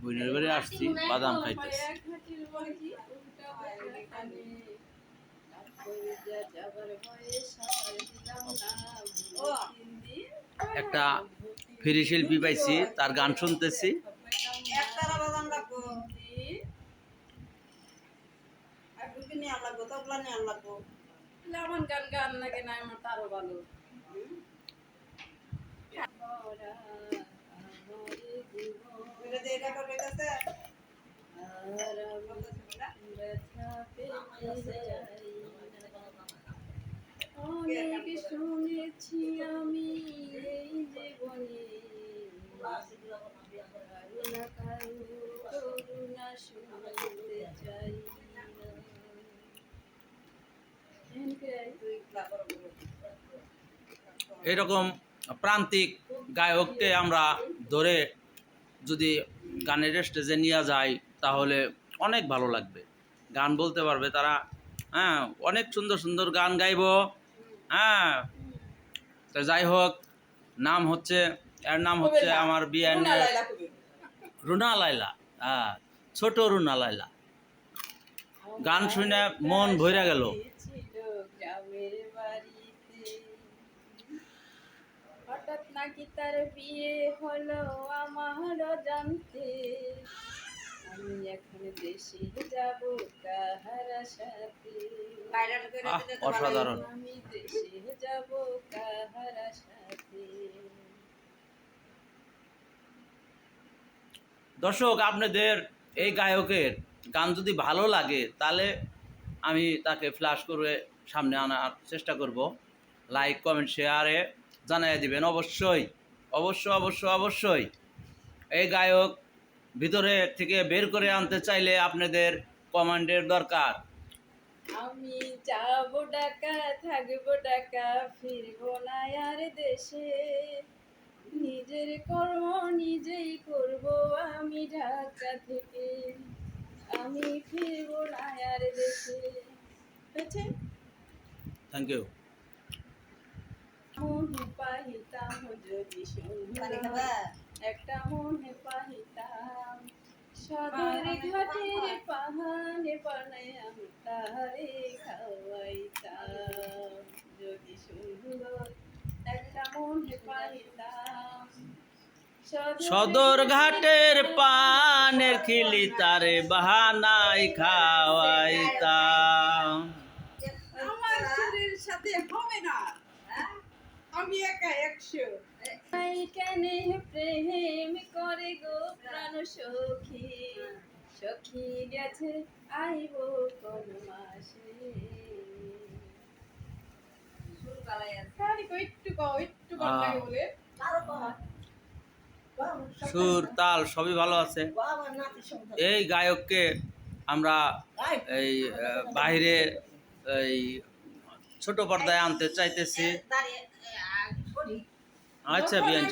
বোনের বাড়ি আসছি বাদাম খাইতেছি। একটা ফ্রি শিল্পী পাইছি, তার গান শুনতেছি। আমার গান গান লাগে না, আমার তারও ভালো। অনেক শুনেছি আমি এই জীবনে, কারুনা করুণা শুনতে চাই। এরকম প্রান্তিক গায়ককে আমরা ধরে যদি গানের স্টেজে নিয়ে যাই তাহলে অনেক ভালো লাগবে, গান বলতে পারবে তারা। হ্যাঁ, অনেক সুন্দর সুন্দর গান গাইব। হ্যাঁ, তো যাই হোক, নাম হচ্ছে এর নাম হচ্ছে আমার বিয়ানের রুনা লাইলা। হ্যাঁ, ছোট রুনা লাইলা। গান শুনে মন ভরে গেল। হঠাৎ নাকি তার বিয়ে হলো আমার জানতে, আমি এখন দেশে যাব কাহার সাথে। অসাধারণ। আমি দেশে যাব কাহার সাথে। দর্শক, আপনাদের এই গায়কের গান যদি ভালো লাগে তাহলে আমি তাকে ফ্ল্যাশ করে সামনে আনার চেষ্টা করব। লাইক কমেন্ট শেয়ারে জানিয়ে দিবেন অবশ্যই, অবশ্যই অবশ্যই অবশ্যই। এই গায়ক ভিতরে থেকে বের করে আনতে চাইলে আপনাদের কমেন্টের দরকার। আমি যাব ঢাকা, থাকবো ঢাকা, ফিরবো না আর দেশে। নিজের কর্ম নিজেই করব আমি ঢাকা থেকে, আমি ফিরবো না আর দেশে। Thank you. মনে পাইতাম যদি সুন্দর একটা মনে পাইতাম, সদর ঘাটের পাহাড়ে বানাইয়াম তারে খাওয়াইতাম। যদি সুন্দর একটা মনে পাইতাম, সদর ঘাটের পানের খিলি তারে বাহানাই খাওয়াইতাম। আমার শরীর সাথে হবে না, আমি একা 100। কেনে প্রেম করে গো প্রাণ সখী, সখী গেছে আইব কোন মাসে। সুর তাল সবই ভালো আছে। এই গায়ককে আমরা এই বাইরে এই ছোট পর্দায় আনতে চাইতেছি। আচ্ছা বিয়ান।